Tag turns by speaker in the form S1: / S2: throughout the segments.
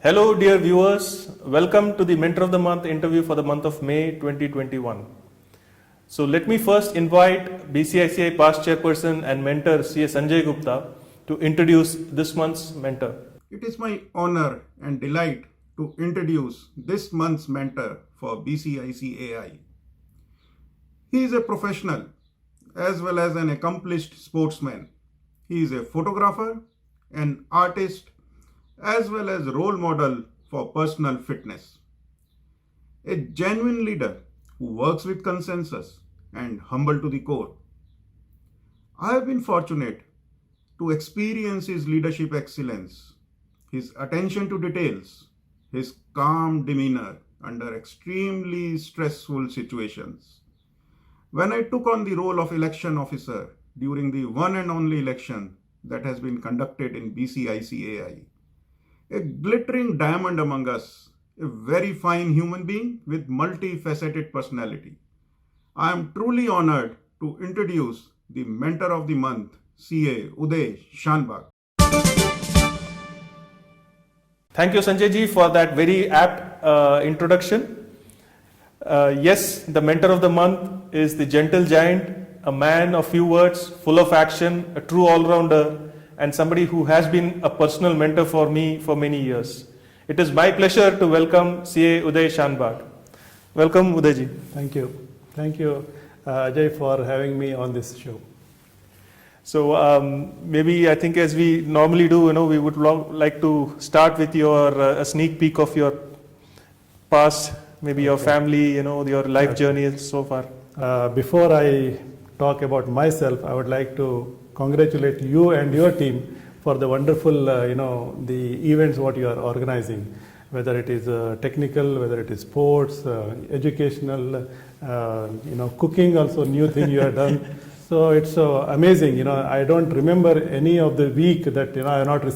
S1: Hello, dear viewers. Welcome to the Mentor of the Month interview for the month of May 2021. So, let me first invite BCICI past chairperson and mentor CA Sanjay Gupta to introduce this month's mentor.
S2: It is my honor and delight to introduce this month's mentor for BCICAI. He is a professional as well as an accomplished sportsman. He is a photographer, an artist, as well as role model for personal fitness. A genuine leader who works with consensus and humble to the core. I have been fortunate to experience his leadership excellence, his attention to details, his calm demeanor under extremely stressful situations. When I took on the role of election officer during the one and only election that has been conducted in BCICAI, a glittering diamond among us, a very fine human being with multifaceted personality. I am truly honored to introduce the Mentor of the Month, CA Uday Shanbag.
S1: Thank you, Sanjay ji, for that very apt introduction. Yes, the Mentor of the Month is the gentle giant, a man of few words, full of action, a true all-rounder, and somebody who has been a personal mentor for me for many years. It is my pleasure to welcome CA Uday Shanbag. Welcome, Uday ji.
S3: Thank you. Thank you, Ajay, for having me on this show.
S1: So maybe I think as we normally do, we would like to start with your a sneak peek of your past, maybe your family, your life journey so far.
S3: Before I talk about myself, I would like to congratulate you and your team for the wonderful, the events what you are organizing, whether it is technical, whether it is sports, educational, cooking also new thing you have done. So it's amazing. I don't remember any of the week that I have not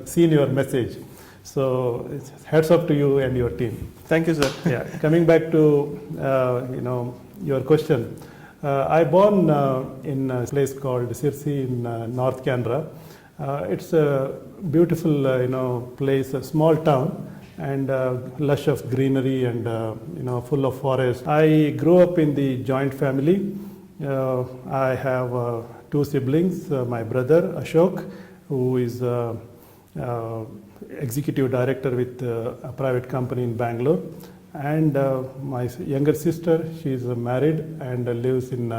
S3: seen your message. So hats off to you and your team.
S1: Thank you, sir.
S3: Yeah. Coming back to your question. I born in a place called Sirsi in North Canara. It's a beautiful, place, a small town, and lush of greenery and full of forest. I grew up in the joint family. I have two siblings. My brother Ashok, who is executive director with a private company in Bangalore. And my younger sister, she is married and lives in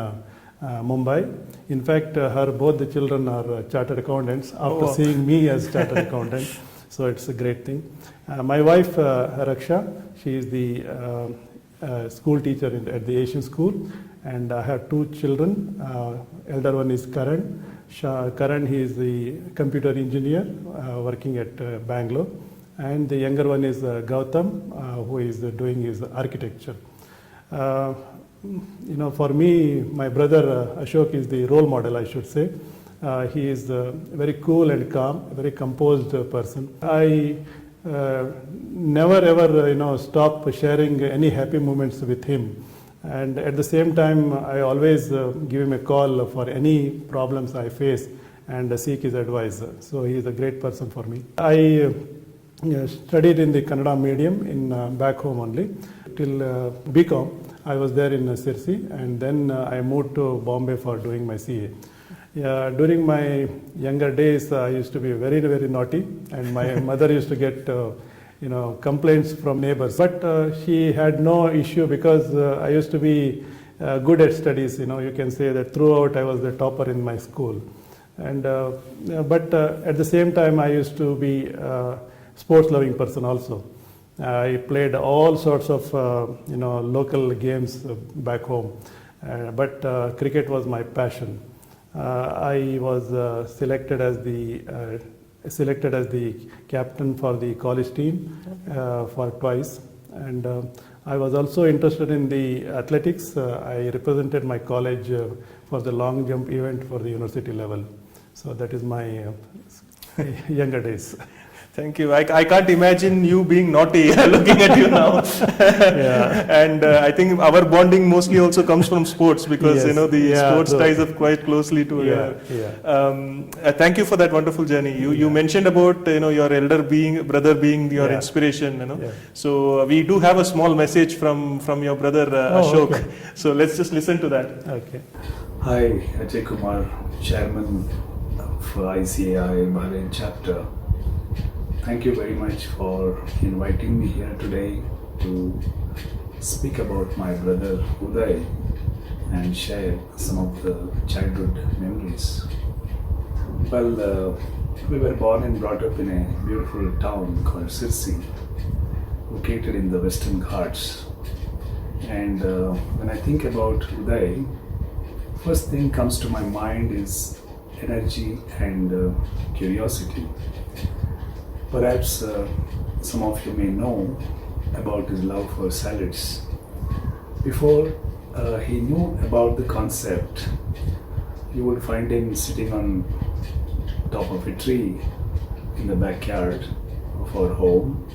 S3: Mumbai. In fact, both the children are chartered accountants after seeing me as chartered accountant. So it's a great thing. My wife, Raksha, she is the school teacher at the Asian school. And I have two children. Elder one is Karan. Karan, he is the computer engineer working at Bangalore. And the younger one is Gautam, who is doing his architecture. For me, my brother Ashok is the role model, I should say. He is very cool and calm, a very composed person. I never ever, stop sharing any happy moments with him. And at the same time, I always give him a call for any problems I face and seek his advice. So he is a great person for me. I studied in the Kannada medium in back home only till BCom. I was there in Sirsi, and then I moved to Bombay for doing my CA. During my younger days, I used to be very, very naughty, and my mother used to get complaints from neighbors. But she had no issue because I used to be good at studies. You can say that throughout I was the topper in my school. And but at the same time, I used to be sports-loving person also. I played all sorts of local games back home, but cricket was my passion. I was selected as the captain for the college team for twice, and I was also interested in the athletics. I represented my college for the long jump event for the university level. So that is my younger days.
S1: Thank you. I can't imagine you being naughty looking at you now. And I think our bonding mostly also comes from sports because
S3: Yes.
S1: the
S3: Yeah,
S1: sports
S3: true.
S1: ties up quite closely to. Thank you for that wonderful journey. You mentioned about your brother being your
S3: Yeah.
S1: inspiration.
S3: Yeah.
S1: So we do have a small message from your brother
S3: Oh,
S1: Ashok.
S3: okay.
S1: So let's just listen to that.
S3: Okay.
S4: Hi, Ajay Kumar, Chairman of ICAI Bahrain Chapter. Thank you very much for inviting me here today to speak about my brother Uday and share some of the childhood memories. Well, we were born and brought up in a beautiful town called Sirsi, located in the Western Ghats. And when I think about Uday, first thing comes to my mind is energy and curiosity. Perhaps some of you may know about his love for salads. Before he knew about the concept, you would find him sitting on top of a tree in the backyard of our home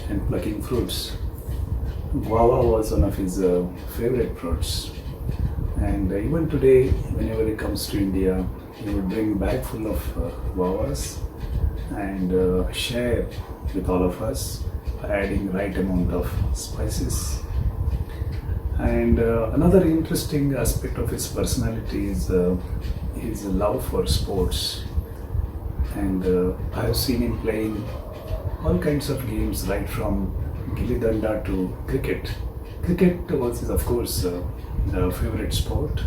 S4: and plucking fruits. Guava was one of his favorite fruits. And even today, whenever he comes to India, he would bring a bag full of guavas and share with all of us, adding right amount of spices. And another interesting aspect of his personality is his love for sports. And I have seen him playing all kinds of games, right from gilli danda to cricket. Cricket was his, of course, favorite sport,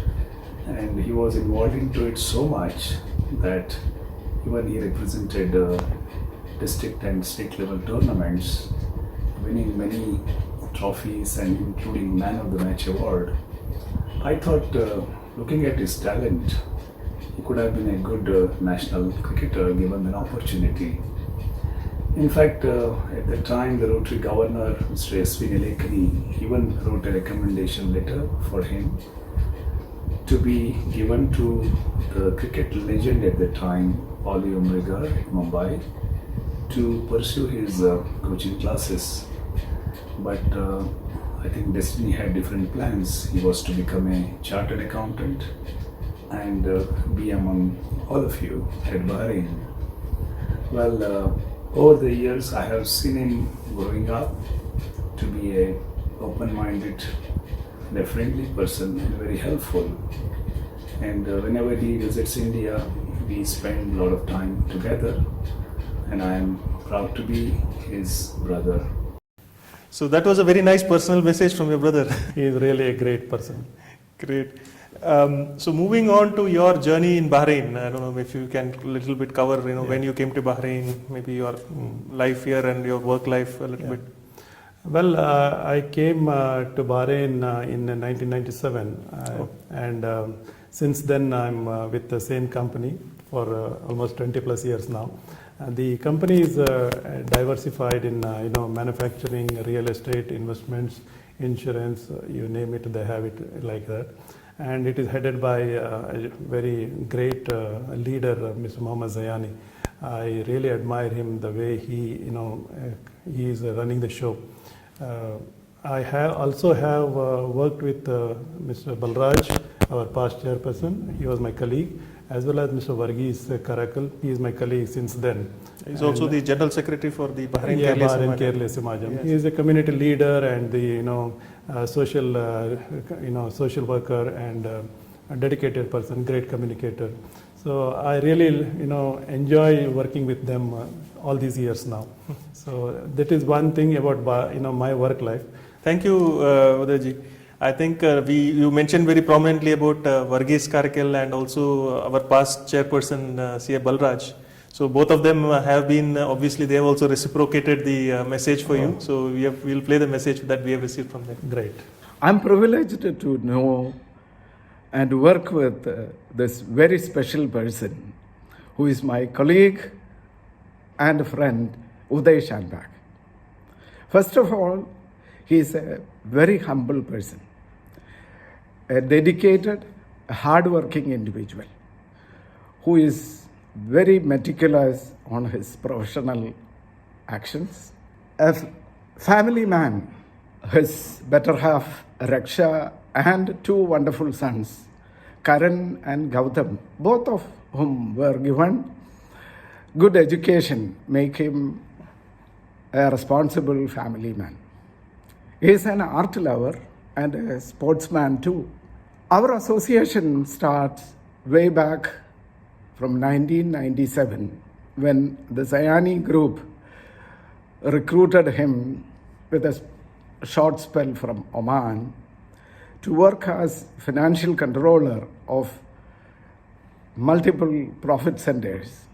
S4: and he was involved into it so much that even he represented district and state level tournaments, winning many trophies and including Man of the Match award. I thought, looking at his talent, he could have been a good national cricketer given an opportunity. In fact, at the time, the Rotary Governor, Mr. S.V. Nilekani, even wrote a recommendation letter for him to be given to the cricket legend at the time, Oli Umrigar, Mumbai, to pursue his coaching classes. But I think destiny had different plans. He was to become a chartered accountant and be among all of you at Bahrain. Well, over the years, I have seen him growing up to be a open-minded and a friendly person and very helpful. And whenever he visits India, we spend a lot of time together, and I am proud to be his brother.
S1: So that was a very nice personal message from your brother.
S3: He is really a great person.
S1: Great. So moving on to your journey in Bahrain, I don't know if you can a little bit cover, when you came to Bahrain, maybe your life here and your work life a little bit.
S3: Well, I came to Bahrain in 1997, and since then I'm with the same company for almost 20 plus years now. The company is diversified in manufacturing, real estate, investments, insurance, you name it, they have it like that. And it is headed by a very great leader, Mr. Mohammad Zayani. I really admire him the way he is running the show. I also have worked with Mr. Balraj, our past chairperson. He was my colleague, as well as Mr. Varghese Karakal. He is my colleague since then.
S1: He's also the general secretary for the Bahrain
S3: Bahrain Kerala Samajam.
S1: Yes.
S3: He is a community leader and the social worker and a dedicated person, great communicator. So I really enjoy working with them all these years now. So that is one thing about my work life.
S1: Thank you, Udayji. I think you mentioned very prominently about Varghese Karakal and also our past chairperson, C.A. Balraj. So both of them have been, obviously they have also reciprocated the message for you. So we'll play the message that we have received from them.
S3: Great.
S5: I'm privileged to know and work with this very special person who is my colleague and friend, Uday Shanbag. First of all, he is a very humble person, a dedicated, hard-working individual who is very meticulous on his professional actions. A family man, his better half, Raksha, and two wonderful sons, Karan and Gautam, both of whom were given good education, make him a responsible family man. He is an art lover and a sportsman too. Our association starts way back from 1997 when the Sayani group recruited him with a short spell from Oman to work as financial controller of multiple profit centers.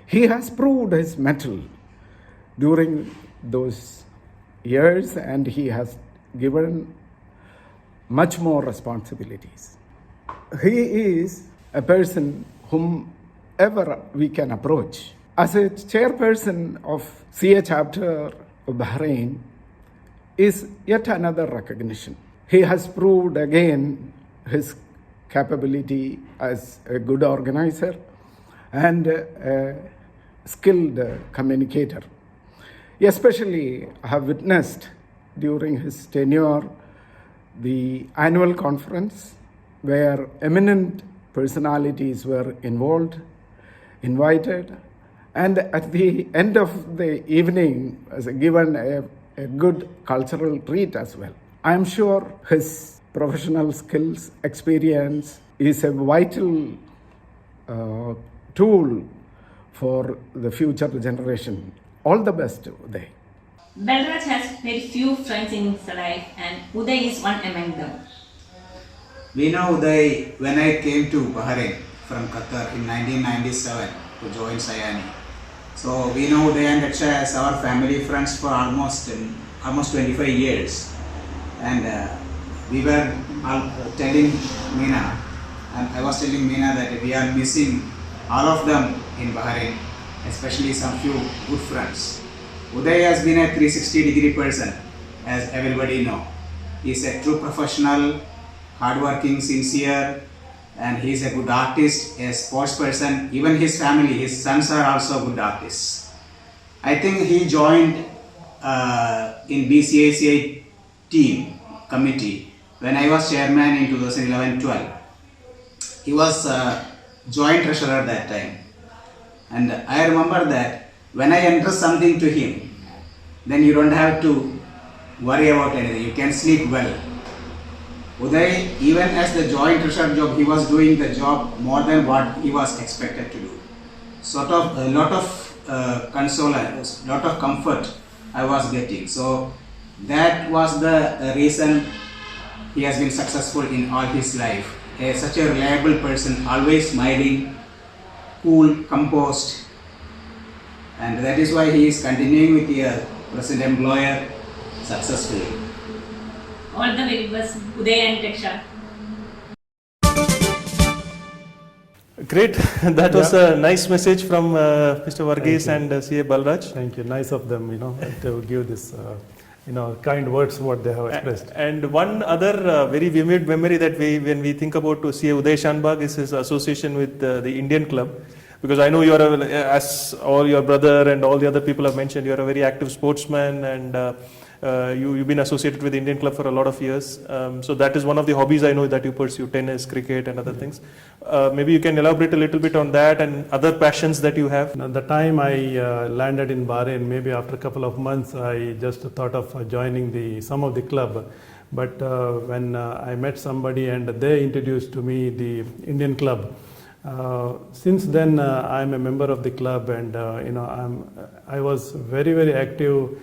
S5: He has proved his mettle during those years and he has given much more responsibilities. He is a person whomever we can approach. As a chairperson of CA chapter of Bahrain is yet another recognition. He has proved again his capability as a good organizer and a skilled communicator. Especially I have witnessed during his tenure the annual conference where eminent personalities were invited, and at the end of the evening was given a good cultural treat as well. I am sure his professional skills, experience is a vital tool for the future generation. All the best, Uday.
S6: Balraj has very few friends in his life and Uday is one among them.
S7: We know Uday when I came to Bahrain from Qatar in 1997 to join Sayani. So we know Uday and Raksha as our family friends for almost 25 years. And we were telling Meena, and I was telling Meena that we are missing all of them in Bahrain, especially some few good friends. Uday has been a 360-degree person, as everybody know. He is a true professional, hardworking, sincere, and he is a good artist, a sports person. Even his family, his sons are also good artists. I think he joined in BCACI team committee when I was chairman in 2011-12. He was joint treasurer that time. And I remember that when I enter something to him, then you don't have to worry about anything. You can sleep well. Uday, even as the joint treasurer job, he was doing the job more than what he was expected to do. Sort of a lot of consolence, lot of comfort I was getting. So that was the reason he has been successful in all his life. Such a reliable person, always smiling, cool, composed, and that is why he is continuing with the present employer successfully.
S6: All the very best, Uday and Raksha.
S1: Great. That was a nice message from Mr. Varghese and CA Balraj.
S3: Thank you. Nice of them, to give this, kind words what they have expressed.
S1: And one other very vivid memory that when we think about to CA Uday Shanbhag is his association with the Indian club. Because I know you are, as all your brother and all the other people have mentioned, you are a very active sportsman and you've been associated with the Indian club for a lot of years. So that is one of the hobbies I know that you pursue, tennis, cricket and other things. Maybe you can elaborate a little bit on that and other passions that you have.
S3: At the time I landed in Bahrain, maybe after a couple of months, I just thought of joining some of the club. But when I met somebody and they introduced to me the Indian club, since then I'm a member of the club and I was very, very active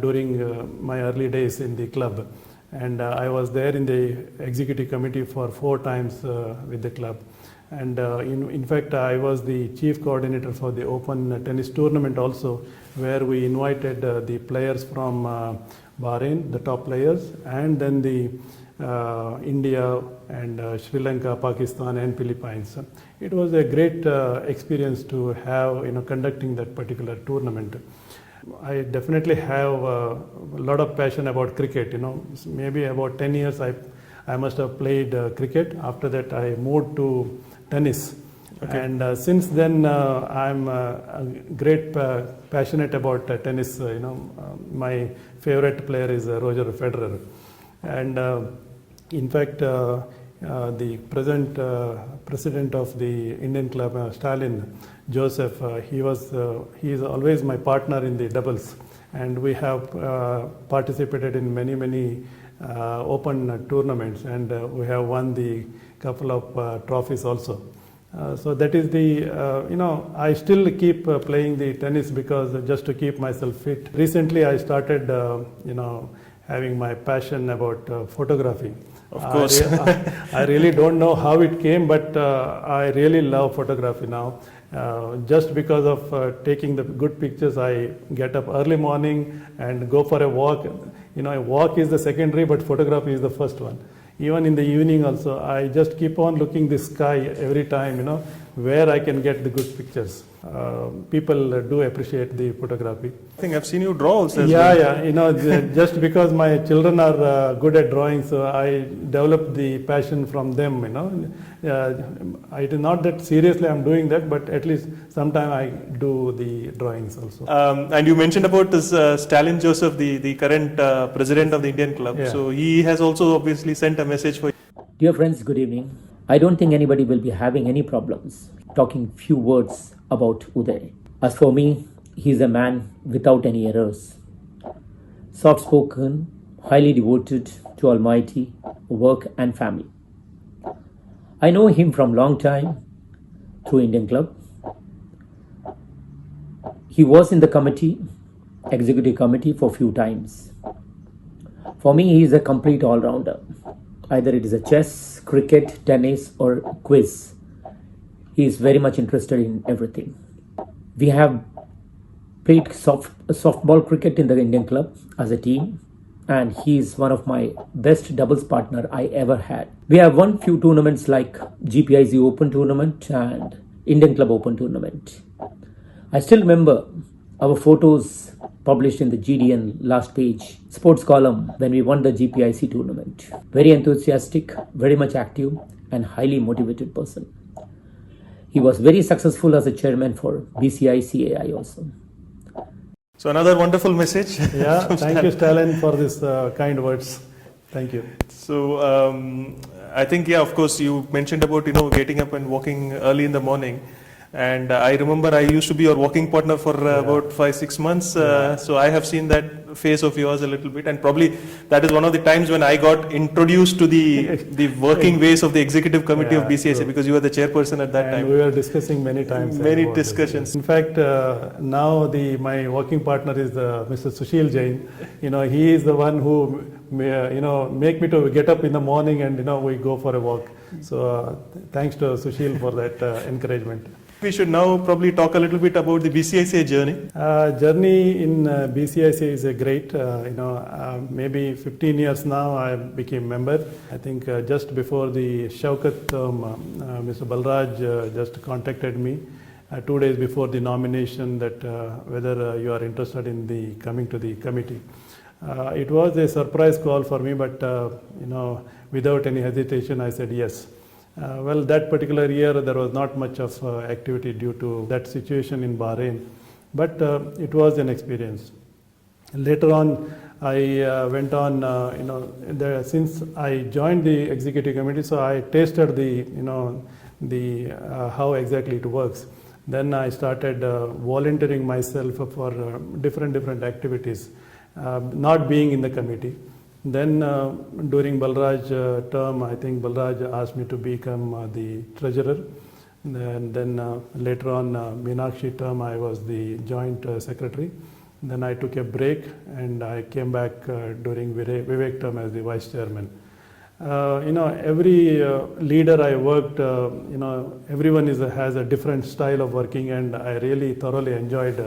S3: during my early days in the club, and I was there in the executive committee for 4 times with the club, and in fact I was the chief coordinator for the open tennis tournament also, where we invited the players from Bahrain, the top players, and then the India and Sri Lanka, Pakistan and Philippines. It was a great experience to have conducting that particular tournament. I definitely have a lot of passion about cricket. Maybe about 10 years I must have played cricket. After that I moved to tennis.
S1: Okay.
S3: And since then, I'm passionate about tennis. My favorite player is Roger Federer, and in fact, the present president of the Indian club, Stalin Joseph, he is always my partner in the doubles, and we have participated in many open tournaments, and we have won the couple of trophies also. So that is the, I still keep playing the tennis because just to keep myself fit. Recently I started, having my passion about photography.
S1: Of course.
S3: I really don't know how it came, but I really love photography now. Just because of taking the good pictures, I get up early morning and go for a walk. A walk is the secondary, but photography is the first one. Even in the evening also, I just keep on looking the sky every time, where I can get the good pictures. People do appreciate the photography.
S1: I think I've seen you draw also as well.
S3: Yeah. Just because my children are good at drawing, so I developed the passion from them, it is not that seriously I'm doing that, but at least sometime I do the drawings also.
S1: And you mentioned about this Stalin Joseph, the current president of the Indian club.
S3: Yeah.
S1: So he has also obviously sent a message for you.
S8: Dear friends, good evening. I don't think anybody will be having any problems talking few words about Uday. As for me, he is a man without any errors. Soft-spoken, highly devoted to Almighty, work and family. I know him from long time through Indian Club. He was in the committee, executive committee for few times. For me, he is a complete all-rounder. Either it is a chess, cricket, tennis or quiz. He is very much interested in everything. We have played softball cricket in the Indian club as a team, and he is one of my best doubles partner I ever had. We have won few tournaments like GPIC Open Tournament and Indian Club Open Tournament. I still remember our photos published in the GDN last page sports column when we won the GPIC tournament. Very enthusiastic, very much active and highly motivated person. He was very successful as a chairman for BCI-CAI also.
S1: So another wonderful message.
S3: Yeah,
S1: from
S3: thank you, Stalin, for this kind words. Thank you.
S1: So I think, of course, you mentioned about, getting up and walking early in the morning. And I remember I used to be your walking partner for about 5-6 months. So I have seen that phase of yours a little bit. And probably that is one of the times when I got introduced to the working ways of the executive committee of BCIC,
S3: true.
S1: because you were the chairperson at that
S3: And
S1: time.
S3: we were discussing many times.
S1: Many
S3: about this.
S1: discussions.
S3: In fact, now my working partner is Mr. Sushil Jain. He is the one who, make me to get up in the morning and, we go for a walk. So thanks to Sushil for that encouragement.
S1: We should now probably talk a little bit about the BCICA journey.
S3: Journey in BCIC is a great, maybe 15 years now I became member. I think just before the Shaukat term, Mr. Balraj just contacted me 2 days before the nomination that whether you are interested in coming to the committee. It was a surprise call for me, but without any hesitation I said yes. Well, that particular year there was not much of activity due to that situation in Bahrain, but it was an experience. Later on, I went on, since I joined the executive committee, so I tasted how exactly it works. Then I started volunteering myself for different activities, not being in the committee. Then during Balraj term, I think Balraj asked me to become the treasurer. And then later on Meenakshi term, I was the joint secretary. Then I took a break and I came back during Vivek term as the vice chairman. Every leader I worked, everyone has a different style of working, and I really thoroughly enjoyed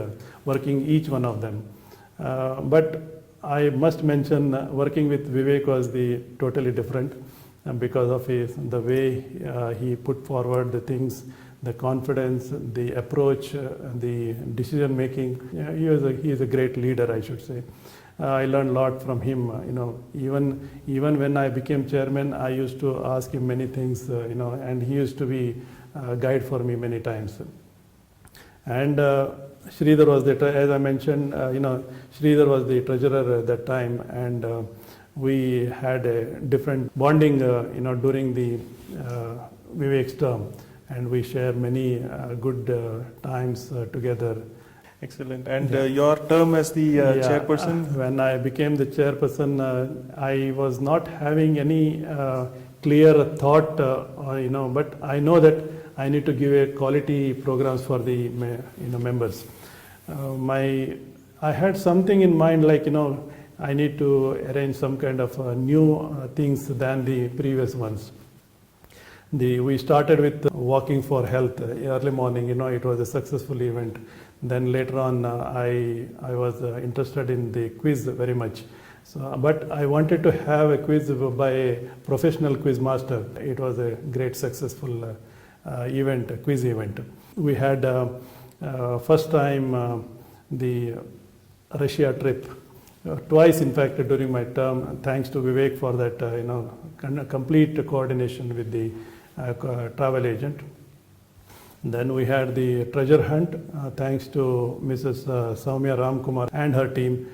S3: working each one of them. But I must mention working with Vivek was totally different because of the way he put forward the things, the confidence, the approach, the decision making. He is a great leader, I should say. I learned a lot from him. Even when I became chairman, I used to ask him many things. And he used to be guide for me many times. And Sridhar was as I mentioned, Sridhar was the treasurer at that time, and we had a different bonding, during the Vivek's term, and we share many good times together.
S1: Excellent. And your term as the chairperson?
S3: When I became the chairperson, I was not having any clear thought, but I know that I need to give a quality programs for the members. I had something in mind, like I need to arrange some kind of new things than the previous ones. We started with walking for health early morning. It was a successful event. Then later on, I was interested in the quiz very much. So, but I wanted to have a quiz by a professional quiz master. It was a great successful quiz event. We had first time the Russia trip. Twice, in fact, during my term, thanks to Vivek for that, complete coordination with the travel agent. Then we had the treasure hunt, thanks to Mrs. Soumya Ramkumar and her team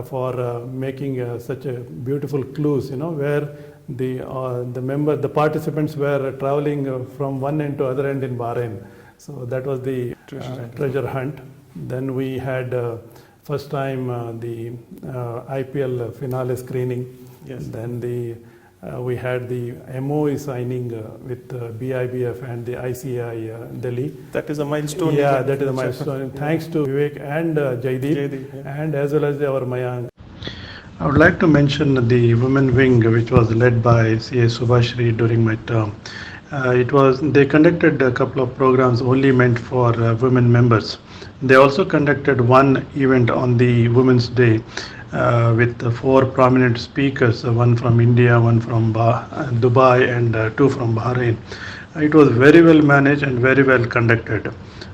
S3: for making such a beautiful clues, where the participants were traveling from one end to other end in Bahrain. So that was the treasure hunt. Then we had first time the IPL finale screening.
S1: Yes.
S3: Then we had the MOE signing with BIBF and the ICAI Delhi.
S1: That is a milestone.
S3: Yeah, that is a milestone. Thanks to Vivek and Jaideep, and as well as our Mayank. I would like to mention the women wing, which was led by CA Subhashri during my term. They conducted a couple of programs only meant for women members. They also conducted one event on the Women's Day with 4 prominent speakers, one from India, one from Dubai, and 2 from Bahrain. It was very well managed and very well conducted.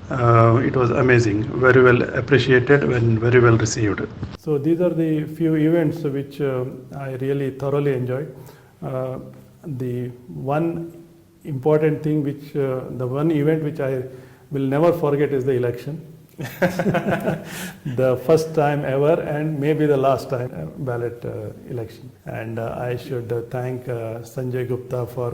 S3: It was amazing, very well appreciated and very well received. So these are the few events which I really thoroughly enjoyed. The one important thing the one event which I will never forget is the election. The first time ever and maybe the last time ballot election. And I should thank Sanjay Gupta for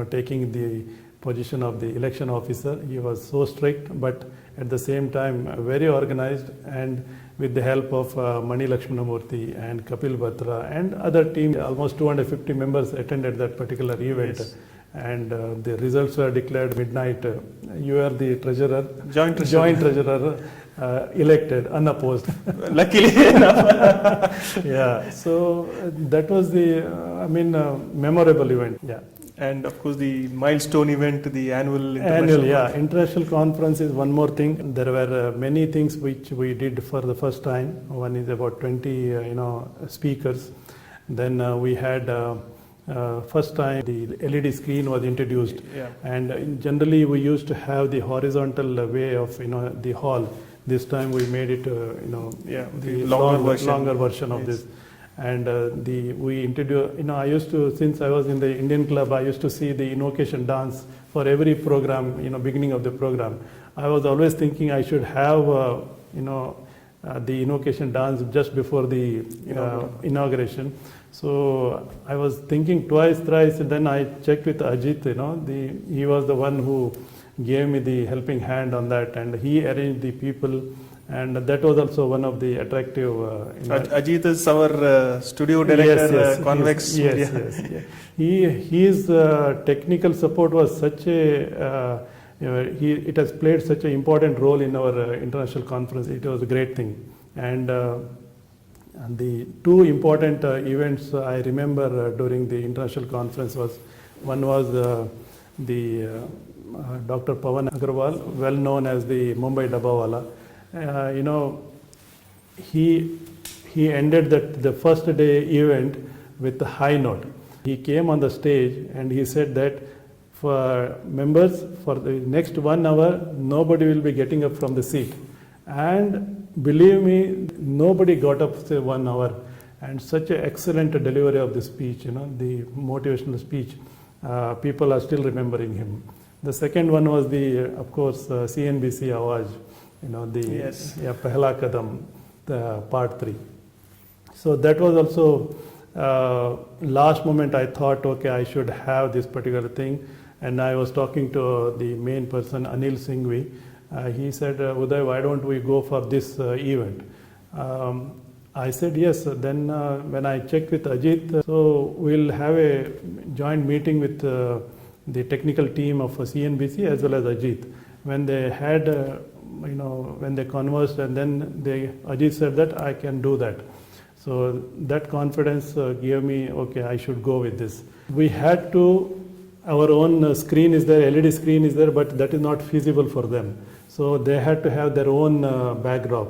S3: taking the position of the election officer. He was so strict, but at the same time very organized, and with the help of Mani Lakshmanamurthy and Kapil Batra and other team, almost 250 members attended that particular event.
S1: Yes.
S3: And the results were declared midnight. You are the treasurer,
S1: Joint treasurer.
S3: Elected, unopposed.
S1: Luckily enough.
S3: Yeah, so that was the, memorable event. Yeah.
S1: And of course, the milestone event, the annual
S3: International conference is one more thing. There were many things which we did for the first time. One is about 20, speakers. Then we had. First time the LED screen was introduced, and generally we used to have the horizontal way of the hall. This time we made it
S1: the longer version
S3: of this, and we introduced. I used to, since I was in the Indian club, I used to see the invocation dance for every program. Beginning of the program, I was always thinking I should have the invocation dance just before the inauguration. So I was thinking twice, thrice, and then I checked with Ajit, he was the one who gave me the helping hand on that, and he arranged the people, and that was also one of the attractive.
S1: Ajit is our studio director, Convex Media.
S3: His technical support was such a, it has played such an important role in our international conference. It was a great thing. And the 2 important events I remember during the international conference one was Dr. Pawan Agarwal, well known as the Mumbai Dabbawala. He ended the first day event with a high note. He came on the stage and he said that for members, for the next 1 hour, nobody will be getting up from the seat. And believe me, nobody got up, say, 1 hour. And such an excellent delivery of the speech, the motivational speech. People are still remembering him. The second one was the, of course, CNBC Awaj, the
S1: Yes.
S3: Pehla Kadam, the part 3. So that was also last moment I thought, okay, I should have this particular thing. And I was talking to the main person, Anil Singhvi. He said, Uday, why don't we go for this event? I said yes. Then when I checked with Ajit, so we'll have a joint meeting with the technical team of CNBC as well as Ajit. When they had, when they conversed, and then Ajit said that I can do that. So that confidence gave me, okay, I should go with this. We had to, our own screen is there, LED screen is there, but that is not feasible for them. So they had to have their own backdrop.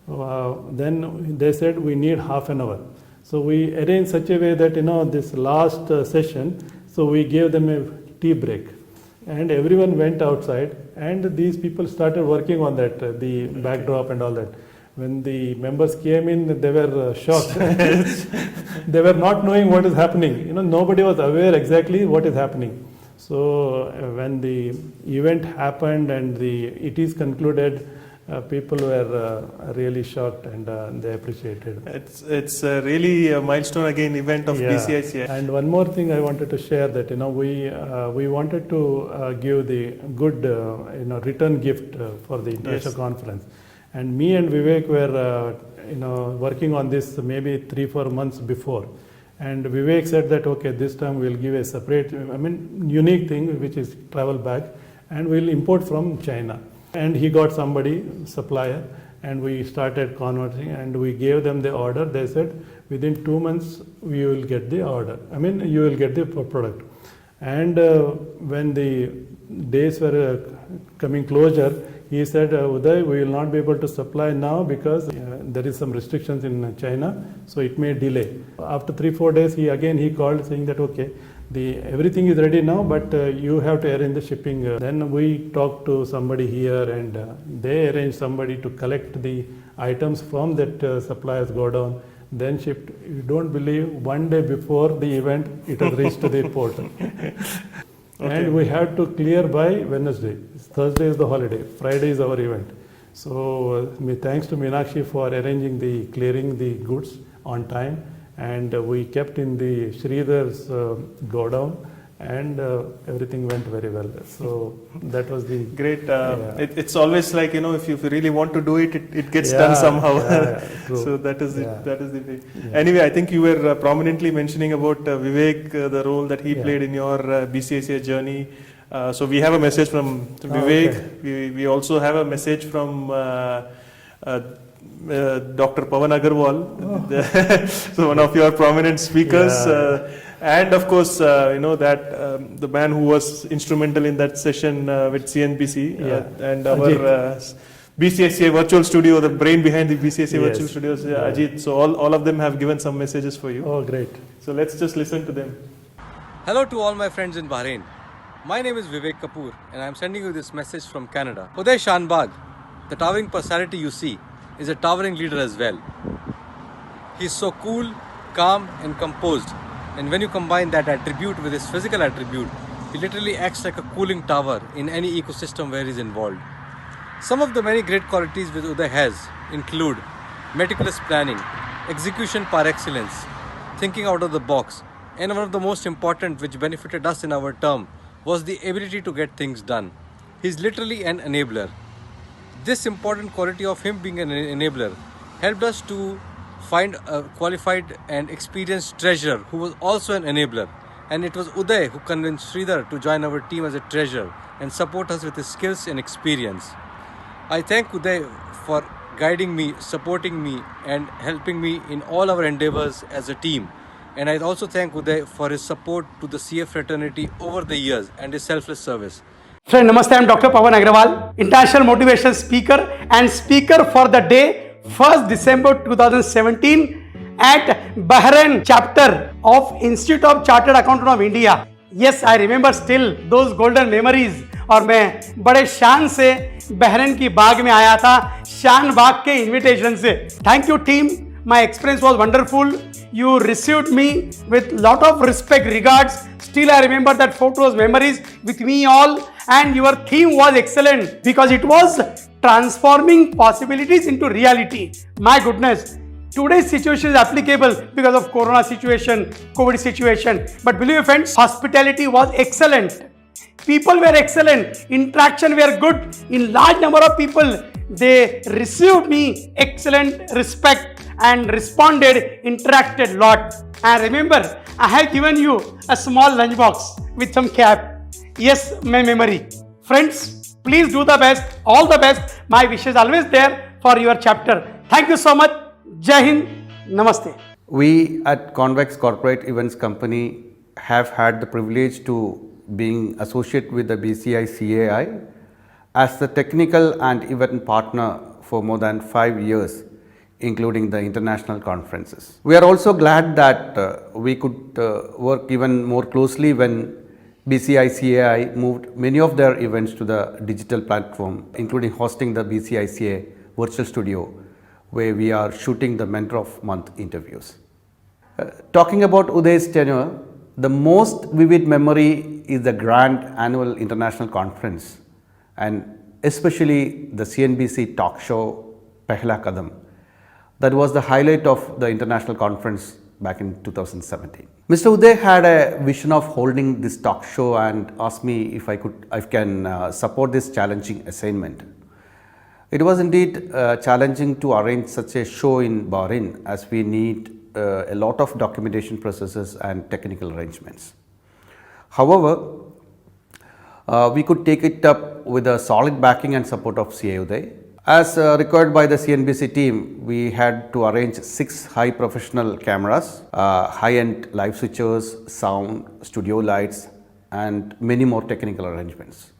S3: Then they said we need half an hour. So we arranged such a way that, this last session, so we gave them a tea break. And everyone went outside, and these people started working on that, the backdrop and all that. When the members came in, they were shocked. They were not knowing what is happening. Nobody was aware exactly what is happening. So when the event happened and it is concluded, people were really shocked, and they appreciated.
S1: It's really a milestone again event of BCICI.
S3: And one more thing I wanted to share that we wanted to give the good return gift for the international conference. And me and Vivek were, working on this maybe 3-4 months before. And Vivek said that, okay, this time we'll give a separate, unique thing, which is travel bag, and we'll import from China. And he got somebody, supplier, and we started conversing, and we gave them the order. They said, within 2 months, we will get the order. You will get the product. And when the days were coming closer, he said, Uday, we will not be able to supply now because there is some restrictions in China, so it may delay. After 3-4 days, he called saying that, okay, everything is ready now, but you have to arrange the shipping. Then we talked to somebody here, and they arranged somebody to collect the items from that supplier's godown, then shipped. You don't believe, one day before the event, it has reached to the port. Okay. And we had to clear by Wednesday. Thursday is the holiday. Friday is our event. So thanks to Meenakshi for arranging clearing the goods on time. And we kept in the Sridhar's godown, and everything went very well. So that was the
S1: great. It's always like, if you really want to do it, it gets done somehow. So that is the thing. Yeah. Anyway, I think you were prominently mentioning about Vivek, the role that he played in your BCICI journey. So we have a message from Vivek. Okay. We also have a message from Dr. Pawan Agarwal, so one of your prominent speakers. And of course, that the man who was instrumental in that session with CNBC and our BCICI virtual studio, the brain behind the BCICI virtual studios, Ajit. So all of them have given some messages for you.
S3: Oh, great.
S1: So let's just listen to them.
S9: Hello to all my friends in Bahrain. My name is Vivek Kapoor, and I am sending you this message from Canada. Uday Shanbag, the towering personality you see, is a towering leader as well. He is so cool, calm and composed, and when you combine that attribute with his physical attribute, he literally acts like a cooling tower in any ecosystem where he is involved. Some of the many great qualities which Uday has include meticulous planning, execution par excellence, thinking out of the box, and one of the most important which benefited us in our term was the ability to get things done. He is literally an enabler. This important quality of him being an enabler helped us to find a qualified and experienced treasurer who was also an enabler. And it was Uday who convinced Sridhar to join our team as a treasurer and support us with his skills and experience. I thank Uday for guiding me, supporting me and helping me in all our endeavors as a team. And I also thank Uday for his support to the CF fraternity over the years and his selfless service.
S10: Friend, Namaste, I am Dr. Pawan Agarwal, International Motivational Speaker and Speaker for the day 1st December 2017 at Bahrain chapter of Institute of Chartered Accountant of India. Yes, I remember still those golden memories. और मैं बड़े शान से Bahrain की बाग में आया था, शान बाग के इन्विटेशन से. Thank you team. My experience was wonderful. You received me with lot of respect, regards. Still I remember that photos, memories with me all. and your theme was excellent because it was transforming possibilities into reality. My goodness, today's situation is applicable because of corona situation, COVID situation. But believe me friends, hospitality was excellent. People were excellent, interaction were good. In large number of people, they received me excellent respect and responded, interacted lot. And remember, I have given you a small lunchbox with some cap. Yes, my memory. Friends, please do the best, all the best. My wishes always there for your chapter. Thank you so much. Jai Hind. Namaste.
S11: We at Convex Corporate Events Company have had the privilege to being associate with the BCI CAI as the technical and event partner for more than 5 years, including the international conferences. We are also glad that we could work even more closely when BCI CAI moved many of their events to the digital platform, including hosting the BCI CAI virtual studio, where we are shooting the Mentor of Month interviews. Talking about Uday's tenure, the most vivid memory is the grand annual international conference and especially the CNBC talk show Pehla Kadam. That was the highlight of the international conference back in 2017. Mr. Uday had a vision of holding this talk show and asked me if I can support this challenging assignment. It was indeed challenging to arrange such a show in Bahrain as we need a lot of documentation processes and technical arrangements. However, we could take it up with a solid backing and support of CA Uday. As required by the CNBC team, we had to arrange 6 high professional cameras, high-end live switchers, sound, studio lights, and many more technical arrangements.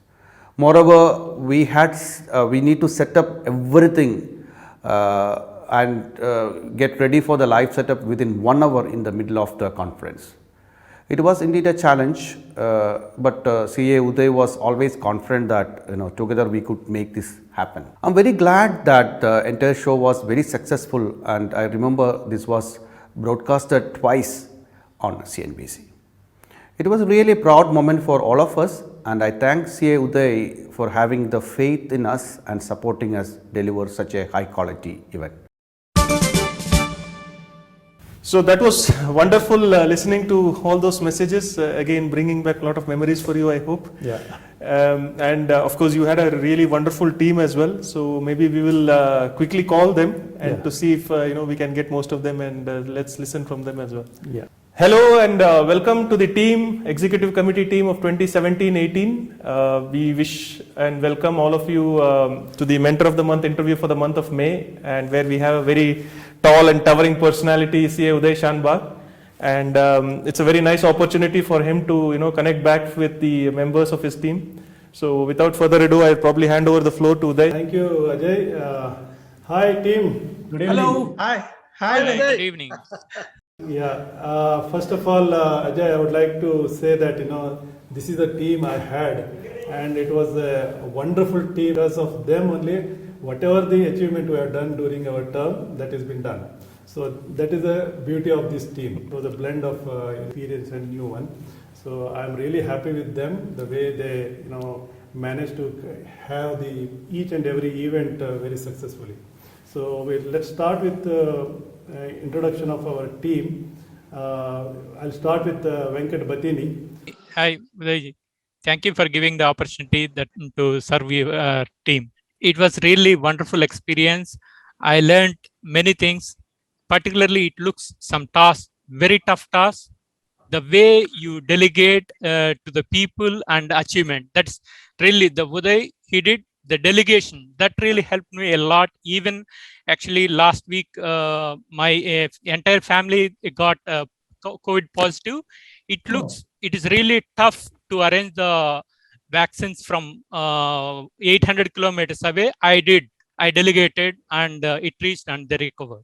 S11: Moreover, we need to set up everything and get ready for the live setup within 1 hour in the middle of the conference. It was indeed a challenge, but CA Uday was always confident that together we could make this happen. I'm very glad that the entire show was very successful, and I remember this was broadcasted twice on CNBC. It was really a proud moment for all of us, and I thank CA Uday for having the faith in us and supporting us deliver such a high quality event.
S1: So that was wonderful listening to all those messages, again bringing back a lot of memories for you, I hope.
S3: Yeah.
S1: And of course you had a really wonderful team as well, so maybe we will quickly call them and to see if we can get most of them, and let's listen from them as well.
S3: Yeah.
S1: Hello and welcome to the team, Executive Committee team of 2017-18. We wish and welcome all of you to the Mentor of the Month interview for the month of May, and where we have a very tall and towering personality, CA Uday Shanbhag. And it's a very nice opportunity for him to connect back with the members of his team. So without further ado, I'll probably hand over the floor to Uday.
S3: Thank you, Ajay. Hi, team. Good evening.
S12: Hello. Hi. Hi, Uday. Good evening.
S3: Yeah. First of all, Ajay, I would like to say that this is the team I had, and it was a wonderful team. Because of them only, whatever the achievement we have done during our term, that has been done. So that is the beauty of this team. It was a blend of experience and new one. So I'm really happy with them, the way they managed to have each and every event very successfully. So let's start with introduction of our team. I'll start with Venkat Batini.
S12: Hi, Uday. Thank you for giving the opportunity to serve your team. It was really wonderful experience. I learned many things. Particularly, it looks some tasks, very tough tasks. The way you delegate to the people and achievement. That's really the Uday he did. The delegation that really helped me a lot. Even actually last week, my entire family got COVID positive. It is really tough to arrange the vaccines from 800 kilometers away. I delegated, and it reached and they recovered.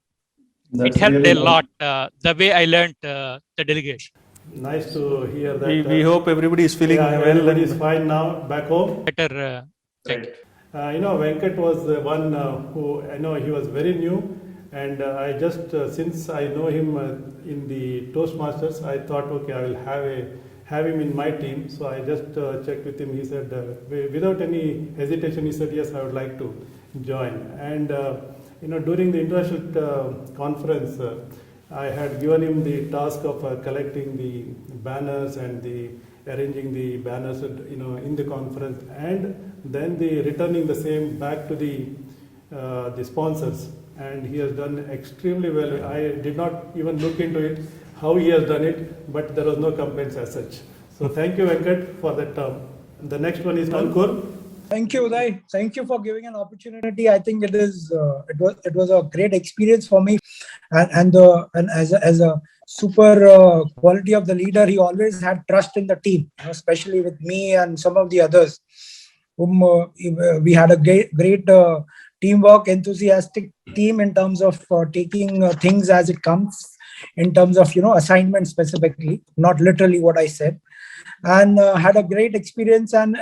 S12: It helped really a lot. The way I learned the delegation.
S3: Nice to hear that.
S1: We hope everybody is feeling well.
S3: Everybody is fine now back home.
S12: Better.
S3: Venkat was the one who he was very new, and I just since I know him in the Toastmasters, I thought, okay, I will have a have him in my team. So I just checked with him. He said, without any hesitation, he said, yes, I would like to join. And during the international conference, I had given him the task of collecting the banners and arranging the banners, in the conference, and then returning the same back to the sponsors. And he has done extremely well. I did not even look into it, how he has done it, but there was no complaints as such. So thank you, Venkat, for that term. The next one is Ankur.
S13: Thank you, Uday. Thank you for giving an opportunity. I think it was a great experience for me, and as a super quality of the leader, he always had trust in the team, especially with me and some of the others, whom we had a great teamwork, enthusiastic team in terms of taking things as it comes, in terms of assignment specifically, not literally what I said. And had a great experience, and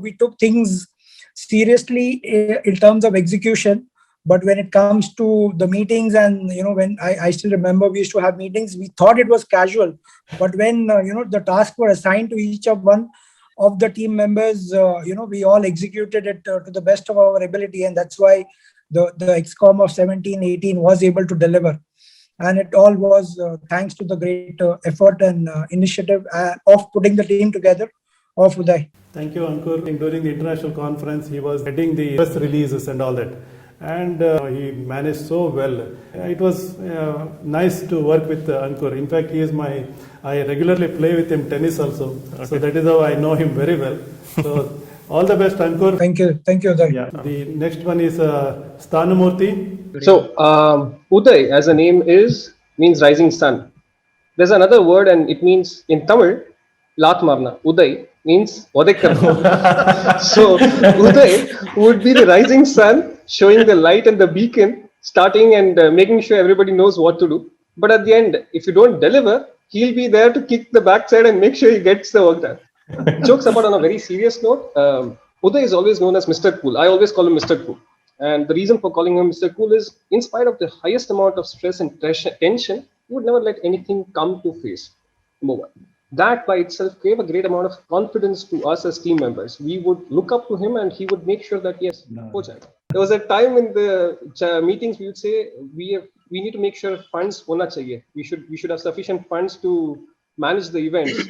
S13: we took things seriously in terms of execution. But when it comes to the meetings, and when I still remember we used to have meetings, we thought it was casual, but when the tasks were assigned to each of one of the team members, we all executed it to the best of our ability, and that's why the XCOM of 17-18 was able to deliver. And it all was thanks to the great effort and initiative of putting the team together of Uday.
S3: Thank you, Ankur. During the international conference, he was heading the press releases and all that. And he managed so well. It was nice to work with Ankur. In fact, I regularly play with him tennis also. Okay. So that is how I know him very well. So all the best, Ankur.
S13: Thank you, Uday.
S3: Yeah. The next one is Stanamurthy.
S14: So Uday as a name means rising sun. There's another word, and it means in Tamil, Lat Marna. Uday means Odekkarna. So Uday would be the rising sun, showing the light and the beacon, starting and making sure everybody knows what to do. But at the end, if you don't deliver, he'll be there to kick the backside and make sure he gets the work done. Jokes apart, on a very serious note, Uday is always known as Mr. Cool. I always call him Mr. Cool. And the reason for calling him Mr. Cool is, in spite of the highest amount of stress and tension, he would never let anything come to face. Number one. That by itself gave a great amount of confidence to us as team members. We would look up to him, and he would make sure that, yes, there was a time in the meetings we would say, we need to make sure funds hona chahiye. We should have sufficient funds to manage the events.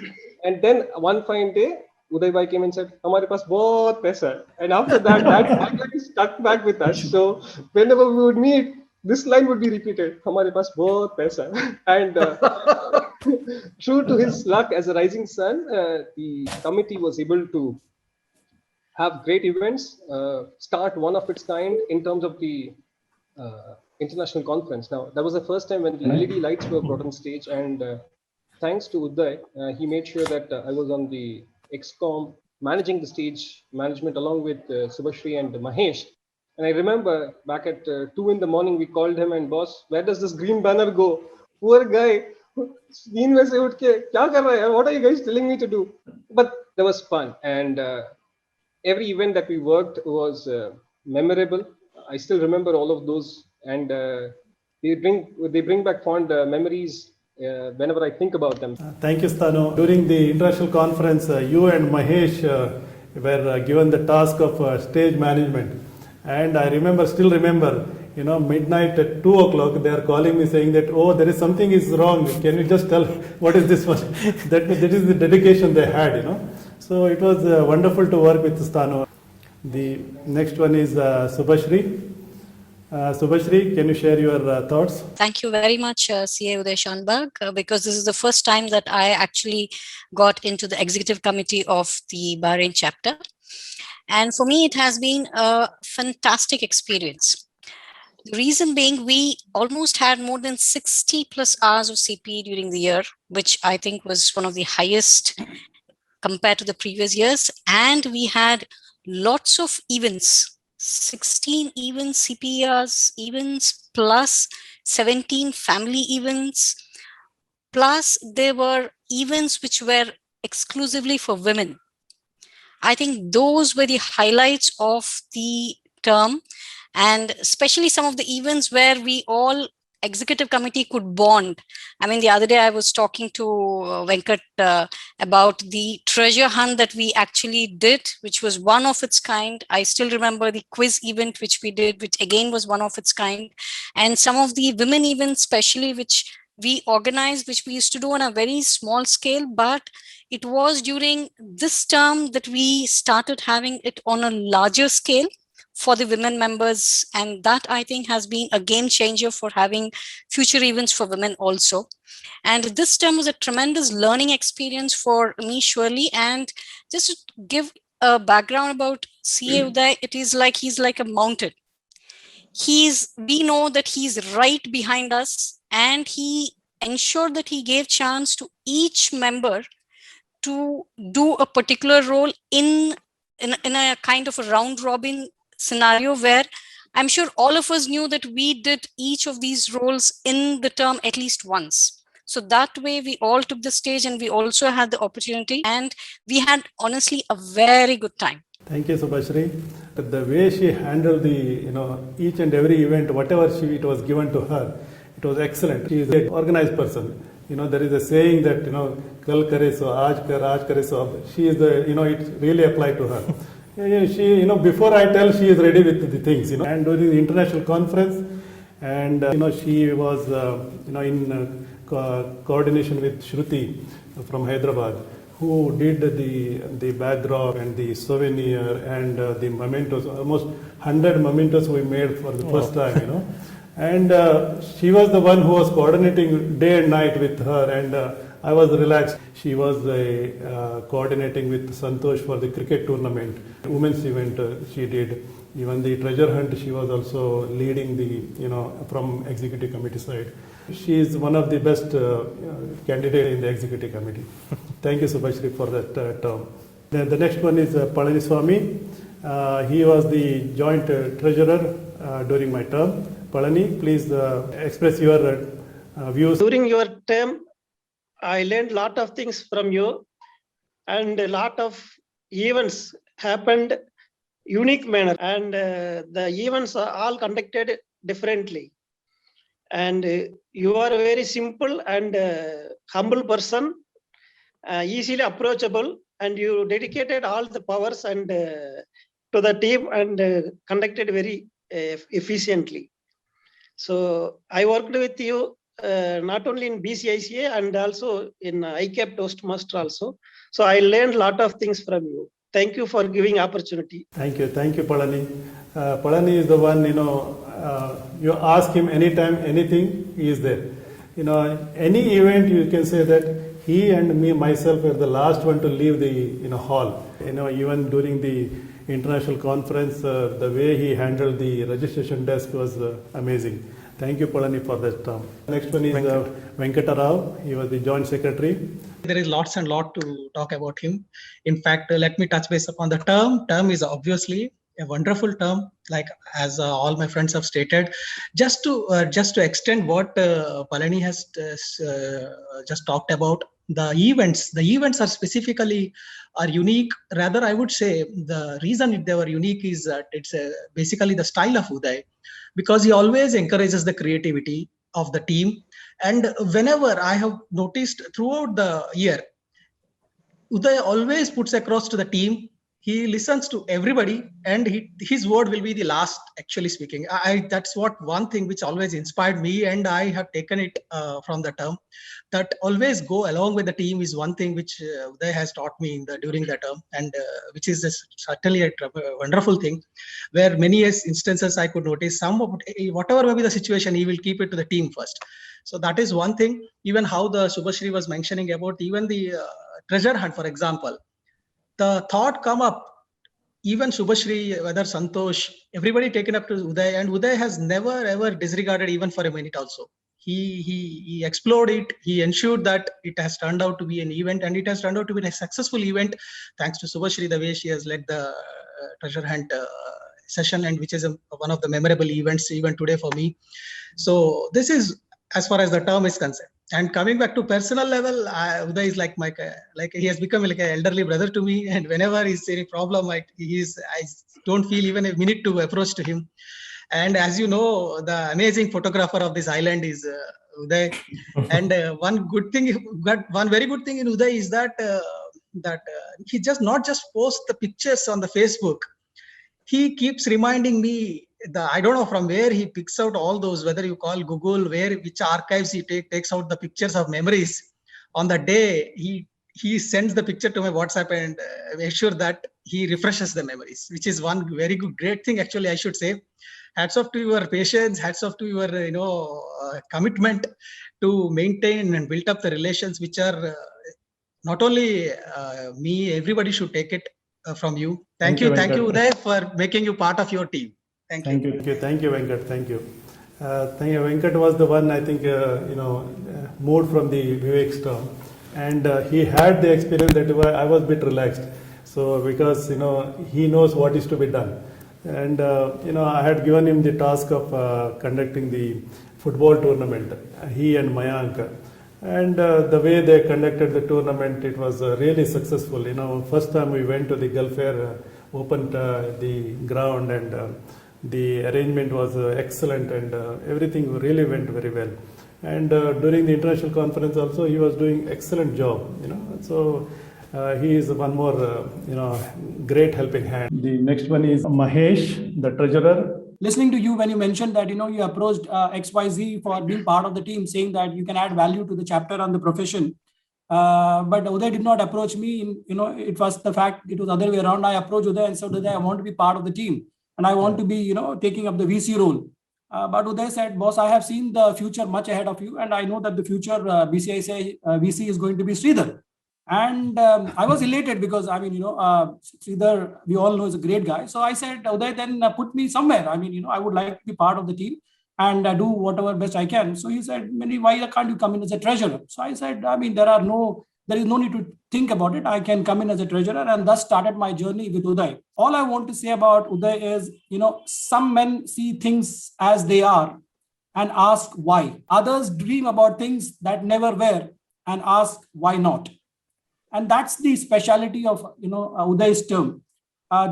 S14: And then one fine day, Uday bhai came and said, "Hamare paas bahut paisa hai." And after that line stuck back with us. So whenever we would meet, this line would be repeated, "Hamare paas bahut paisa hai." And true to his luck as a rising sun, the committee was able to have great events, start one of its kind in terms of the international conference. Now, that was the first time when the LED lights were brought on stage, and thanks to Uday, he made sure that I was on the XCOM managing the stage management along with Subhashri and Mahesh. And I remember back at 2 in the morning, we called him and, "Boss, where does this green banner go?" Poor guy. What are you guys telling me to do? But that was fun. And every event that we worked was memorable. I still remember all of those. And they bring back fond memories whenever I think about them.
S3: Thank you, Stano. During the international conference, you and Mahesh were given the task of stage management. And I still remember, midnight at 2 o'clock, they are calling me saying that, "Oh, there is something is wrong. Can you just tell what is this one?" that is the dedication they had, So it was wonderful to work with Stano. The next one is Subhashri. Subhashri, can you share your thoughts?
S15: Thank you very much, CA Uday Shanbhag, because this is the first time that I actually got into the executive committee of the Bahrain chapter. And for me, it has been a fantastic experience. The reason being, we almost had more than 60 plus hours of CP during the year, which I think was one of the highest compared to the previous years. And we had lots of events. 16 events, CPERs events, plus 17 family events, plus there were events which were exclusively for women. I think those were the highlights of the term, and especially some of the events where we all executive committee could bond. I mean, the other day I was talking to Venkat about the treasure hunt that we actually did, which was one of its kind. I still remember the quiz event which we did, which again was one of its kind. And some of the women events, especially, which we organized, which we used to do on a very small scale, but it was during this term that we started having it on a larger scale for the women members. And that, I think, has been a game changer for having future events for women also. And this term was a tremendous learning experience for me, surely. And just to give a background about CA Uday, it is like he's like a mountain. We know that he's right behind us, and he ensured that he gave chance to each member to do a particular role in a kind of a round robin scenario, where I'm sure all of us knew that we did each of these roles in the term at least once. So that way we all took the stage, and we also had the opportunity, and we had honestly a very good time.
S3: Thank you, Subhashri. The way she handled the, each and every event, whatever it was given to her, it was excellent. She is an organized person. There is a saying that, kal kare so aaj kare so ab. She is the, it really applied to her. She, before I tell, she is ready with the things, And during the international conference, and, she was, in coordination with Shruti from Hyderabad, who did the backdrop and the souvenir and the mementos, almost 100 mementos we made for the first time, And she was the one who was coordinating day and night with her, and I was relaxed. She was coordinating with Santosh for the cricket tournament, women's event she did. Even the treasure hunt, she was also leading from executive committee side. She is one of the best candidate in the executive committee. Thank you, Subhashri, for that term. Then the next one is Palani Swami. He was the joint treasurer during my term. Palani, please express your views.
S16: During your term, I learned a lot of things from you, and a lot of events happened unique manner, and the events are all conducted differently. And you are a very simple and humble person, easily approachable, and you dedicated all the powers and to the team and conducted very efficiently. So I worked with you not only in BCICA and also in ICAP Toastmaster also. So I learned a lot of things from you. Thank you for giving opportunity.
S3: Thank you, Palani. Palani is the one, you ask him anytime, anything, he is there. Any event you can say that he and myself were the last one to leave the hall. Even during the international conference, the way he handled the registration desk was amazing. Thank you, Palani, for that term. Next one is Venkata Rao. He was the joint secretary.
S17: There is lots and lot to talk about him. In fact, let me touch base upon the term. Term is obviously a wonderful term, like as all my friends have stated. Just to extend what Palani has just talked about, the events are specifically unique. Rather, I would say the reason they were unique is that it's basically the style of Uday, because he always encourages the creativity of the team. And whenever I have noticed throughout the year, Uday always puts across to the team, he listens to everybody, and his word will be the last actually speaking. That's one thing which always inspired me, and I have taken it from the term. That always go along with the team is one thing which Uday has taught me during the term, and which is certainly a wonderful thing, where many instances I could notice whatever may be the situation, he will keep it to the team first. So that is one thing. Even how the Subhashri was mentioning about even the treasure hunt, for example, the thought come up, even Subhashri, whether Santosh, everybody taken up to Uday, and Uday has never ever disregarded even for a minute also. He explored it. He ensured that it has turned out to be an event, and it has turned out to be a successful event thanks to Subhashri, the way she has led the treasure hunt session, and which is one of the memorable events even today for me. So this is as far as the term is concerned. And coming back to personal level, Uday is like he has become like an elderly brother to me. And whenever he's any problem, I don't feel even a minute to approach to him. And as you know, the amazing photographer of this island is Uday. And one very good thing in Uday is that he just not just posts the pictures on the Facebook. He keeps reminding me, I don't know from where he picks out all those, whether you call Google, which archives he takes out the pictures of memories. On the day, he sends the picture to my WhatsApp and make sure that he refreshes the memories, which is one very great thing, actually, I should say. Hats off to your patience, hats off to your commitment to maintain and build up the relations, which are not only me, everybody should take it from you. Thank you, Uday, for making you part of your team. Thank you,
S3: Venkat. Thank you. Venkat was the one, I think, moved from the Vivek's term, and he had the experience that I was a bit relaxed. So because he knows what is to be done, and I had given him the task of conducting the football tournament. He and Mayank. And the way they conducted the tournament, it was really successful. First time we went to the Gulf Air, opened the ground, and the arrangement was excellent, and everything really went very well. And during the international conference also, he was doing excellent job. So he is one more, great helping hand. The next one is Mahesh, the treasurer.
S18: Listening to you when you mentioned that you approached XYZ for being part of the team, saying that you can add value to the chapter on the profession, but Uday did not approach me. It was the fact, it was the other way around. I approached Uday and said, Uday, I want to be part of the team and I want to be taking up the VC role. But Uday said, boss, I have seen the future much ahead of you, and I know that the future VC is going to be Sridhar. And I was elated because, Sridhar, we all know, is a great guy. So I said, Uday, then put me somewhere. I would like to be part of the team and do whatever best I can. So he said, why can't you come in as a treasurer? So I said, there is no need to think about it. I can come in as a treasurer, and thus started my journey with Uday. All I want to say about Uday is, some men see things as they are and ask why. Others dream about things that never were and ask why not. And that's the speciality of Uday's term.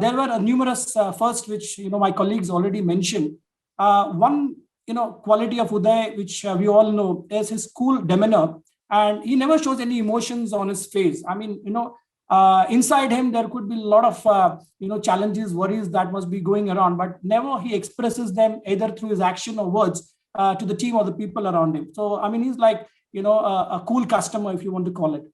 S18: There were numerous firsts, which my colleagues already mentioned. One quality of Uday, which we all know, is his cool demeanor, and he never shows any emotions on his face. Inside him there could be a lot of challenges, worries that must be going around, but never he expresses them either through his action or words to the team or the people around him. So he's like a cool customer, if you want to call it.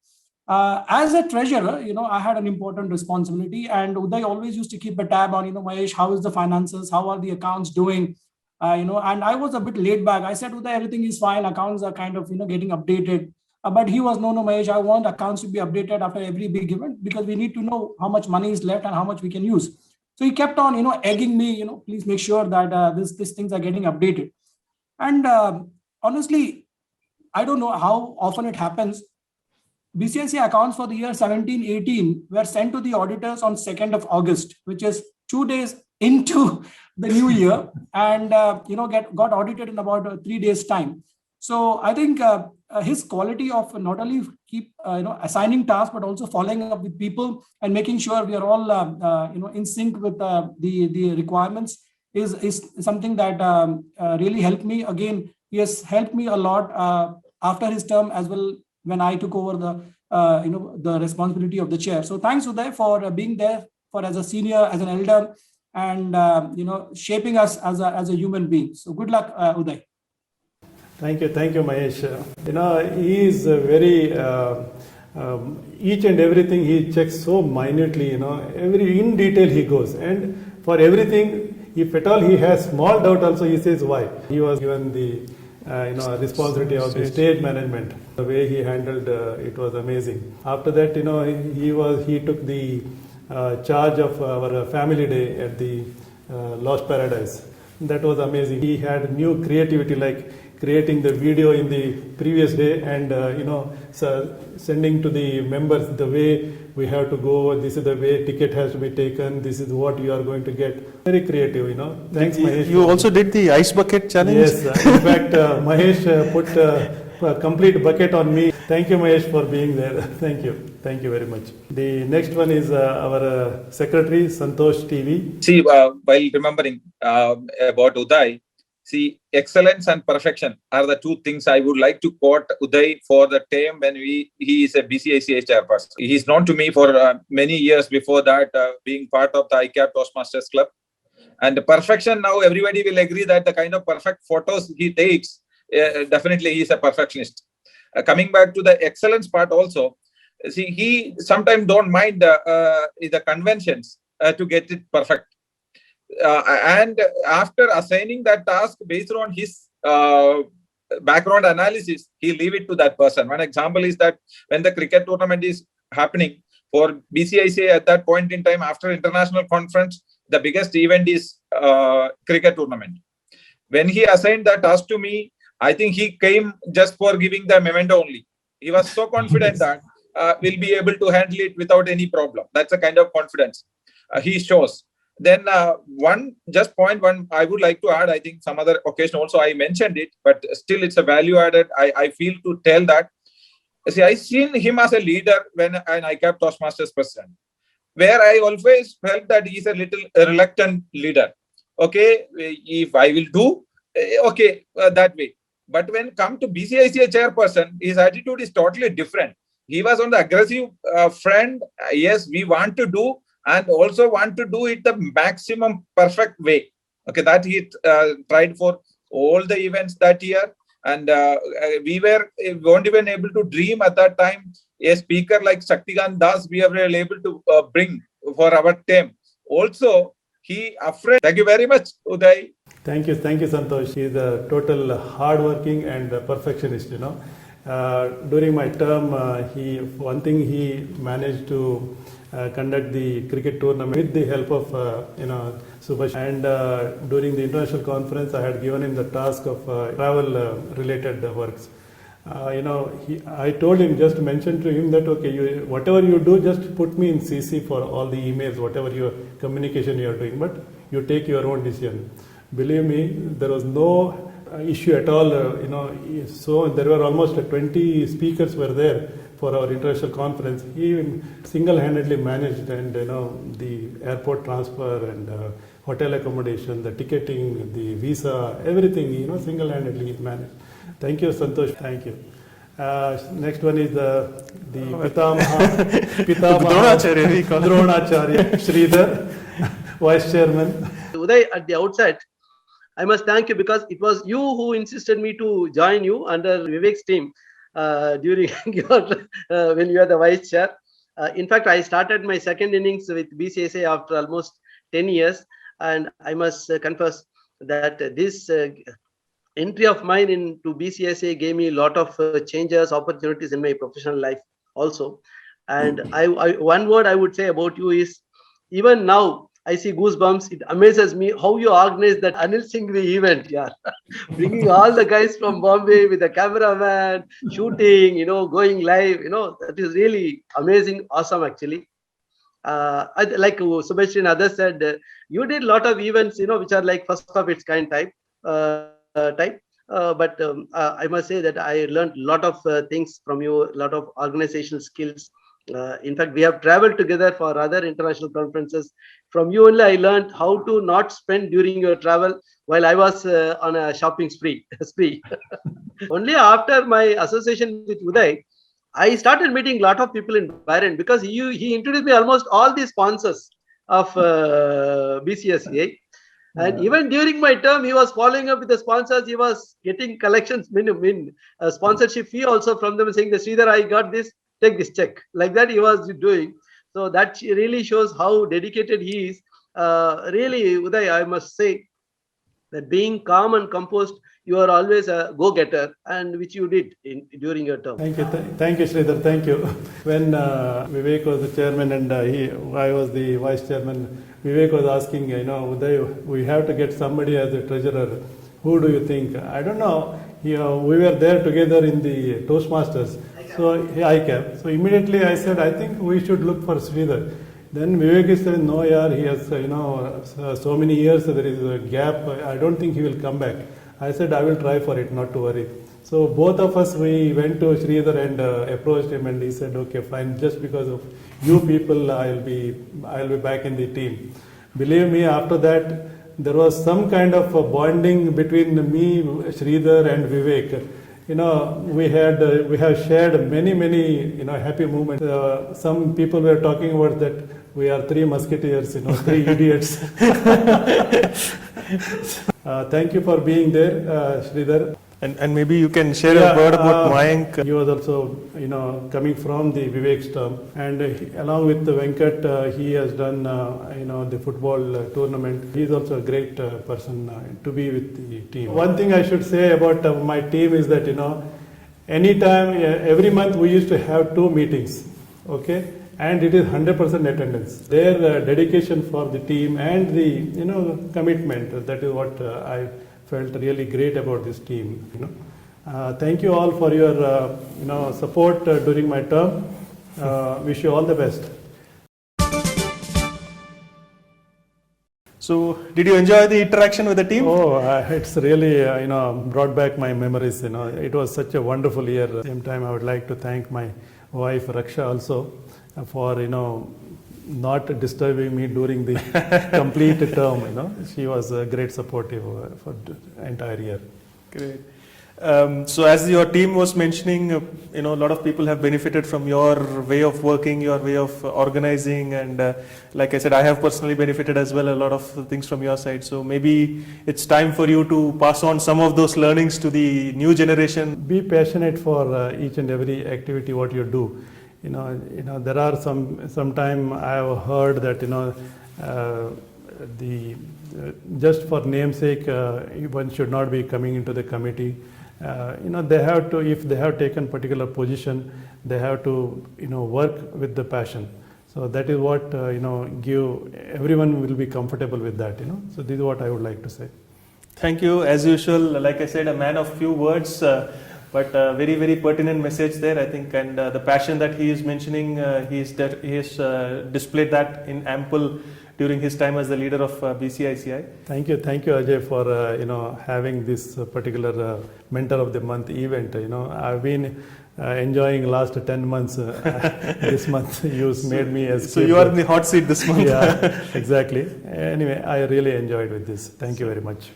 S18: As a treasurer, I had an important responsibility, and Uday always used to keep a tab on, Mahesh, how is the finances? How are the accounts doing? And I was a bit laid back. I said, Uday, everything is fine. Accounts are kind of, getting updated. But he was, no, Mahesh, I want accounts to be updated after every big event because we need to know how much money is left and how much we can use. So he kept on, egging me, please make sure that these things are getting updated. And honestly, I don't know how often it happens. BCICI accounts for the year 17-18 were sent to the auditors on 2nd of August, which is 2 days into the new year, and got audited in about 3 days' time. So I think his quality of not only keep assigning tasks but also following up with people and making sure we are all in sync with the requirements is something that really helped me. Again, he has helped me a lot after his term as well, when I took over the responsibility of the chair. So thanks, Uday, for being there as a senior, as an elder, and shaping us as a human being. So good luck, Uday.
S3: Thank you, Mahesh. He is very each and everything he checks so minutely. Every in detail he goes, and for everything, if at all he has small doubt, also he says why. He was given the responsibility of the stage management. The way he handled it was amazing. After that, he took the charge of our family day at the Lost Paradise. That was amazing. He had new creativity, like creating the video in the previous day and sending to the members the way we have to go. This is the way ticket has to be taken. This is what you are going to get. Very creative, Thanks, Mahesh.
S1: You also did the ice bucket challenge?
S3: Yes. In fact, Mahesh put a complete bucket on me. Thank you, Mahesh, for being there. Thank you. Thank you very much. The next one is our secretary, Santosh TV.
S19: See, while remembering about Uday, see, excellence and perfection are the two things I would like to quote Uday for the time when he is a BCICA chairperson. He is known to me for many years before that, being part of the ICAP Toastmasters Club. And perfection, now everybody will agree that the kind of perfect photos he takes, definitely he is a perfectionist. Coming back to the excellence part also, see, he sometimes don't mind the conventions to get it perfect. And after assigning that task based on his background analysis, he leave it to that person. One example is that when the cricket tournament is happening for BCICA at that point in time, after international conference, the biggest event is cricket tournament. When he assigned that task to me, I think he came just for giving the memento only. He was so confident that we'll be able to handle it without any problem. That's the kind of confidence he shows. Then one point I would like to add, I think some other occasion also I mentioned it, but still it's a value added. I feel to tell that, see, I seen him as a leader when I kept Toastmasters president, where I always felt that he's a little reluctant leader. Okay, if I will do, okay, that way. But when come to BCICA chairperson, his attitude is totally different. He was on the aggressive front. Yes, we want to do, and also want to do it the maximum perfect way. Okay, that he tried for all the events that year. And we weren't even able to dream at that time a speaker like Shaktikan Das we were able to bring for our team. Also, he afraid. Thank you very much, Uday.
S3: Thank you, Santosh. He is a total hardworking and perfectionist. During my term, one thing he managed to conduct the cricket tournament with the help of Subhash. And during the international conference, I had given him the task of travel related works. I told him, just mention to him that, okay, whatever you do, just put me in CC for all the emails, whatever your communication you are doing, but you take your own decision. Believe me, there was no issue at all. So there were almost 20 speakers were there for our international conference. He single-handedly managed, and the airport transfer and hotel accommodation, the ticketing, the visa, everything. Single-handedly he managed. Thank you, Santosh. Thank you. Next one is the Pitamaha Dronacharya Sridhar, Vice Chairman.
S20: Uday, at the outset, I must thank you because it was you who insisted me to join you under Vivek's team during your when you were the vice chair. In fact, I started my second innings with BCICA after almost 10 years, and I must confess that this entry of mine into BCICA gave me a lot of changes, opportunities in my professional life also. And one word I would say about you is, even now I see goosebumps. It amazes me how you organize that Anil Singhvi event, yeah. Bringing all the guys from Bombay with the cameraman, shooting, going live, that is really amazing, awesome actually. Like Subhash and others said, you did a lot of events, which are like first of its kind type. But I must say that I learned a lot of things from you, a lot of organizational skills. In fact, we have traveled together for other international conferences. From you only I learned how to not spend during your travel while I was on a shopping spree. Only after my association with Uday, I started meeting a lot of people in Bahrain, because he introduced me almost all the sponsors of BCICA. And even during my term, he was following up with the sponsors. He was getting collections, sponsorship fee also from them, saying that, Sridhar, I got this, take this check. Like that he was doing. So that really shows how dedicated he is. Really, Uday, I must say that being calm and composed, you are always a go-getter, and which you did during your term.
S3: Thank you, Sridhar. Thank you. When Vivek was the chairman and I was the vice chairman, Vivek was asking, Uday, we have to get somebody as a treasurer. Who do you think? I don't know. We were there together in the Toastmasters. So ICAP. So immediately I said, I think we should look for Sridhar. Then Vivek said, no, yaar, he has, so many years, there is a gap. I don't think he will come back. I said, I will try for it, not to worry. So both of us, we went to Sridhar and approached him, and he said, okay, fine, just because of you people, I'll be back in the team. Believe me, after that, there was some kind of a bonding between me, Sridhar and Vivek. You know, we have shared many, happy moments. Some people were talking about that we are three musketeers, three idiots. Thank you for being there, Sridhar.
S1: And maybe you can share a word about Mayank.
S3: He was also, coming from the Vivek's term, and along with Venkat, he has done, the football tournament. He is also a great person to be with the team. One thing I should say about my team is that, anytime, every month we used to have 2 meetings, okay? And it is 100% attendance. Their dedication for the team and the, commitment, that is what I felt really great about this team. Thank you all for your support during my term. Wish you all the best.
S1: So, did you enjoy the interaction with the team?
S3: Oh, it's really brought back my memories. It was such a wonderful year. At the same time, I would like to thank my wife Raksha also for not disturbing me during the complete term. She was a great supportive for the entire year.
S1: Great. So as your team was mentioning, a lot of people have benefited from your way of working, your way of organizing, and like I said, I have personally benefited as well, a lot of things from your side. So maybe it's time for you to pass on some of those learnings to the new generation.
S3: Be passionate for each and every activity what you do. There are sometime I have heard that just for namesake one should not be coming into the committee. They have to, if they have taken particular position, they have to work with the passion. So that is what give everyone will be comfortable with that. So this is what I would like to say.
S1: Thank you. As usual, like I said, a man of few words. But very pertinent message there, I think, and the passion that he is mentioning, he has displayed that in ample during his time as the leader of BCICI.
S3: Thank you, Ajay, for having this particular Mentor of the Month event. I've been enjoying last 10 months. This month you made me as.
S1: So you are in the hot seat this month.
S3: Yeah, exactly. Anyway, I really enjoyed with this. Thank you very much.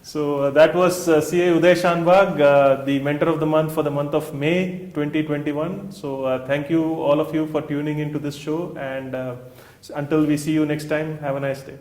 S1: So that was CA Uday Shanbhag, the Mentor of the Month for the month of May 2021. So thank you all of you for tuning into this show, and until we see you next time, have a nice day.